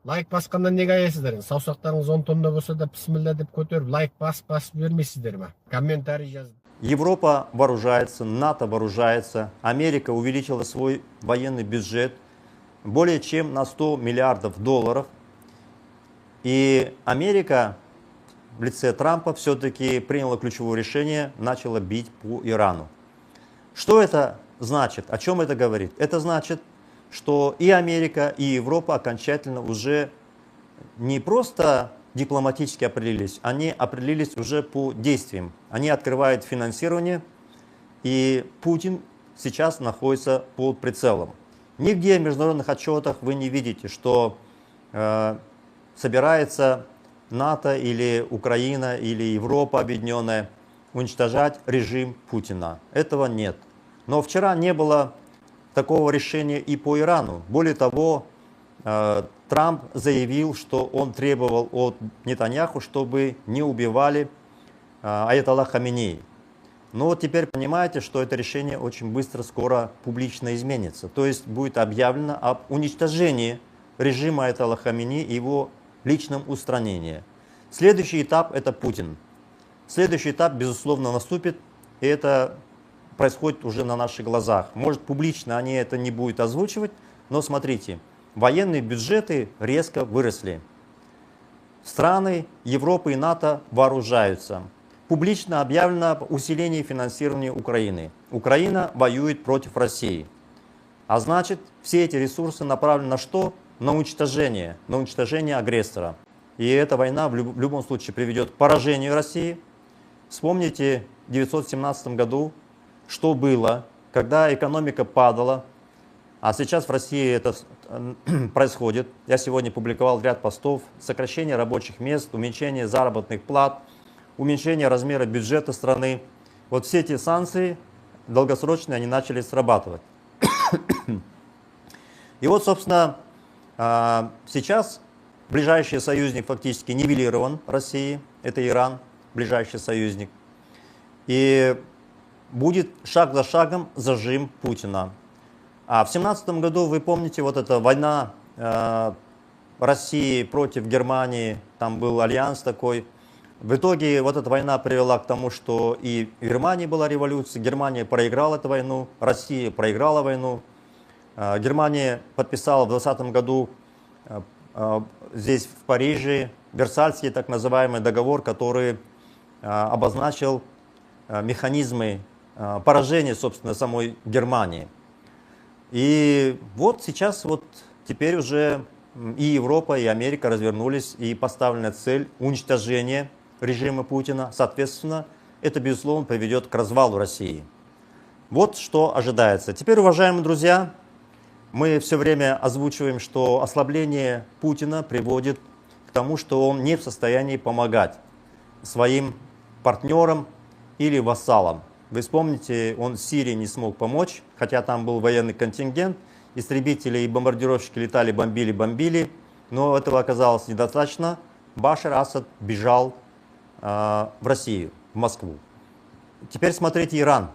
Лайк басқаннан неге аяйсыздар? Саусақтарыңыз 10 тонна болса да бисмилля деп көтеріп, лайк басып бермейсіздер ме? Комментарий жазып. Европа вооружается, НАТО вооружается, Америка увеличила свой военный бюджет более чем на 100 миллиардов долларов. И Америка в лице Трампа все-таки приняла ключевое решение, начала бить по Ирану. Что это значит? О чем это говорит? Это значит, что и Америка, и Европа окончательно уже не просто дипломатически определились, они определились уже по действиям. Они открывают финансирование, и Путин сейчас находится под прицелом. Нигде в международных отчетах вы не видите, что собирается НАТО или Украина или Европа объединенная уничтожать режим Путина. Этого нет. Но вчера не было такого решения и по Ирану. Более того, Трамп заявил, что он требовал от Нетаньяху, чтобы не убивали аятолла Хаминеи. Но вот теперь понимаете, что это решение очень быстро, скоро публично изменится. То есть будет объявлено об уничтожении режима аятолла Хаминеи и его личном устранении. Следующий этап – это Путин. Следующий этап, безусловно, наступит, и это происходит уже на наших глазах. Может, публично они это не будут озвучивать, но смотрите, военные бюджеты резко выросли. Страны Европы и НАТО вооружаются. Публично объявлено об усилении финансирования Украины. Украина воюет против России. А значит, все эти ресурсы направлены на что? На уничтожение агрессора. И эта война в любом случае приведет к поражению России. Вспомните в 1917 году, что было, когда экономика падала. А сейчас в России это происходит. Я сегодня публиковал ряд постов. Сокращение рабочих мест, уменьшение заработных плат, уменьшение размера бюджета страны. Вот все эти санкции долгосрочные, они начали срабатывать. И вот, собственно, сейчас ближайший союзник фактически нивелирован России. Это Иран, ближайший союзник. И будет шаг за шагом зажим Путина. А в 2017 году, вы помните, вот эта война России против Германии, там был альянс такой. В итоге вот эта война привела к тому, что и в Германии была революция, Германия проиграла эту войну, Россия проиграла войну. Германия подписала в 2020 году здесь в Париже Версальский так называемый договор, который обозначил механизмы поражения, собственно, самой Германии. И вот сейчас, вот теперь уже и Европа, и Америка развернулись, и поставлена цель уничтожения режима Путина. Соответственно, это, безусловно, приведет к развалу России. Вот что ожидается. Теперь, уважаемые друзья, мы все время озвучиваем, что ослабление Путина приводит к тому, что он не в состоянии помогать своим партнерам или вассалам. Вы вспомните, он в Сирии не смог помочь, хотя там был военный контингент, истребители и бомбардировщики летали, бомбили, но этого оказалось недостаточно. Башар Асад бежал в Россию, в Москву. Теперь смотрите Иран.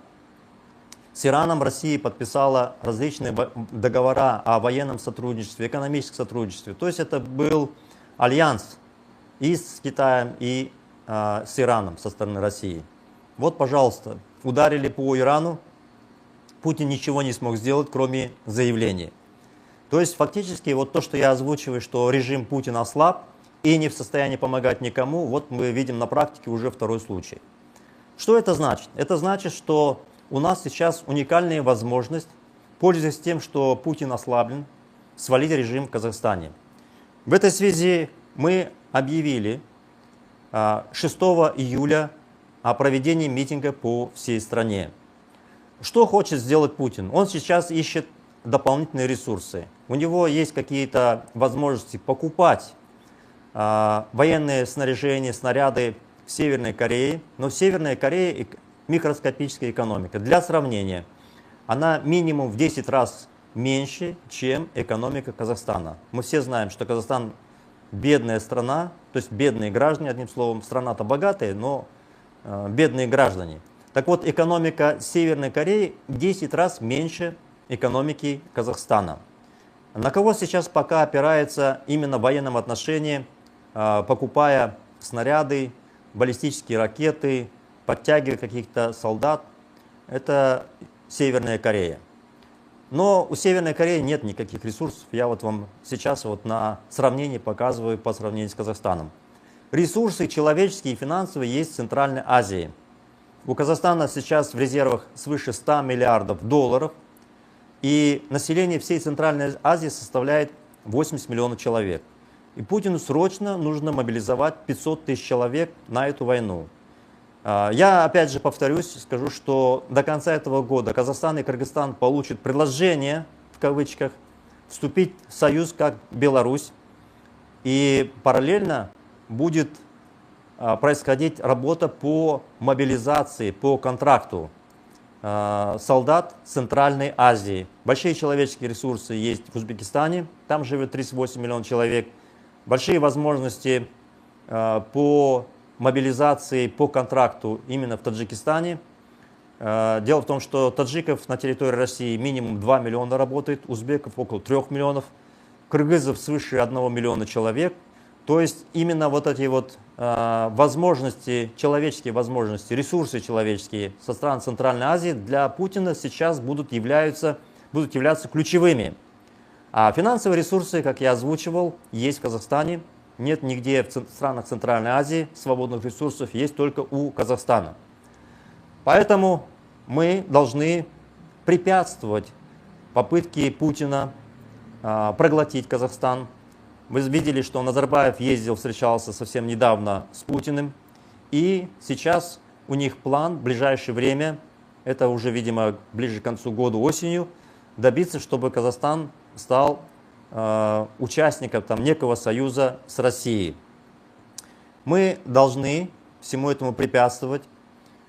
С Ираном Россия подписала различные договора о военном сотрудничестве, экономическом сотрудничестве. То есть это был альянс и с Китаем, и с Ираном со стороны России. Вот, пожалуйста, ударили по Ирану, Путин ничего не смог сделать, кроме заявлений. То есть фактически вот то, что я озвучиваю, что режим Путина ослаб и не в состоянии помогать никому, вот мы видим на практике уже второй случай. Что это значит? Это значит, что у нас сейчас уникальная возможность, пользуясь тем, что Путин ослаблен, свалить режим в Казахстане. В этой связи мы объявили 6 июля о проведении митинга по всей стране. Что хочет сделать Путин? Он сейчас ищет дополнительные ресурсы. У него есть какие-то возможности покупать военные снаряжения, снаряды в Северной Корее. Но в Северной Корее микроскопическая экономика. Для сравнения, она минимум в 10 раз меньше, чем экономика Казахстана. Мы все знаем, что Казахстан бедная страна, то есть бедные граждане, одним словом, страна-то богатая, но бедные граждане. Так вот, экономика Северной Кореи в 10 раз меньше экономики Казахстана. На кого сейчас пока опирается именно в военном отношении, покупая снаряды, баллистические ракеты, подтягивая каких-то солдат, это Северная Корея. Но у Северной Кореи нет никаких ресурсов. Я вот вам сейчас вот на сравнении показываю по сравнению с Казахстаном. Ресурсы человеческие и финансовые есть в Центральной Азии. У Казахстана сейчас в резервах свыше 100 миллиардов долларов. И население всей Центральной Азии составляет 80 миллионов человек. И Путину срочно нужно мобилизовать 500 тысяч человек на эту войну. Я опять же повторюсь, скажу, что до конца этого года Казахстан и Кыргызстан получат предложение, в кавычках, вступить в союз как Беларусь. И параллельно будет происходить работа по мобилизации, по контракту солдат Центральной Азии. Большие человеческие ресурсы есть в Узбекистане, там живет 38 миллионов человек. Большие возможности по мобилизации, по контракту именно в Таджикистане. Дело в том, что таджиков на территории России минимум 2 миллиона работает, узбеков около 3 миллионов, кыргызов свыше 1 миллиона человек. То есть именно вот эти вот возможности, человеческие возможности, ресурсы человеческие со стран Центральной Азии для Путина сейчас будут являться ключевыми. А финансовые ресурсы, как я озвучивал, есть в Казахстане. Нет нигде в странах Центральной Азии свободных ресурсов, есть только у Казахстана. Поэтому мы должны препятствовать попытке Путина проглотить Казахстан. Вы видели, что Назарбаев ездил, встречался совсем недавно с Путиным. И сейчас у них план в ближайшее время, это уже, видимо, ближе к концу года, осенью, добиться, чтобы Казахстан стал участником некого союза с Россией. Мы должны всему этому препятствовать.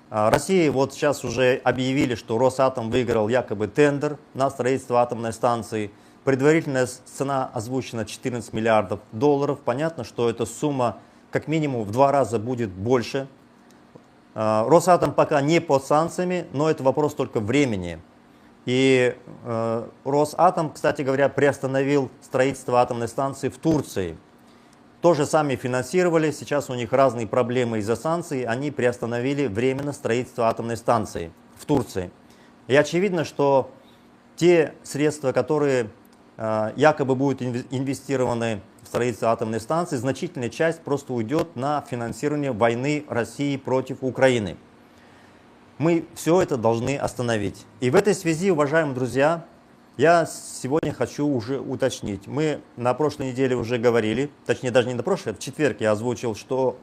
Россия вот сейчас уже объявили, что Росатом выиграл якобы тендер на строительство атомной станции. Предварительная цена озвучена 14 миллиардов долларов. Понятно, что эта сумма как минимум в 2 раза будет больше. Росатом пока не под санкциями, но это вопрос только времени. И Росатом, кстати говоря, приостановил строительство атомной станции в Турции. Тоже сами финансировали, сейчас у них разные проблемы из-за санкций, они приостановили временно строительство атомной станции в Турции. И очевидно, что те средства, которые якобы будут инвестированы в строительство атомной станции, значительная часть просто уйдет на финансирование войны России против Украины. Мы все это должны остановить. И в этой связи, уважаемые друзья, я сегодня хочу уже уточнить. Мы на прошлой неделе уже говорили, точнее даже не на прошлой, в четверг я озвучил, что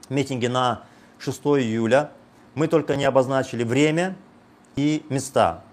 митинги на 6 июля, мы только не обозначили время и места.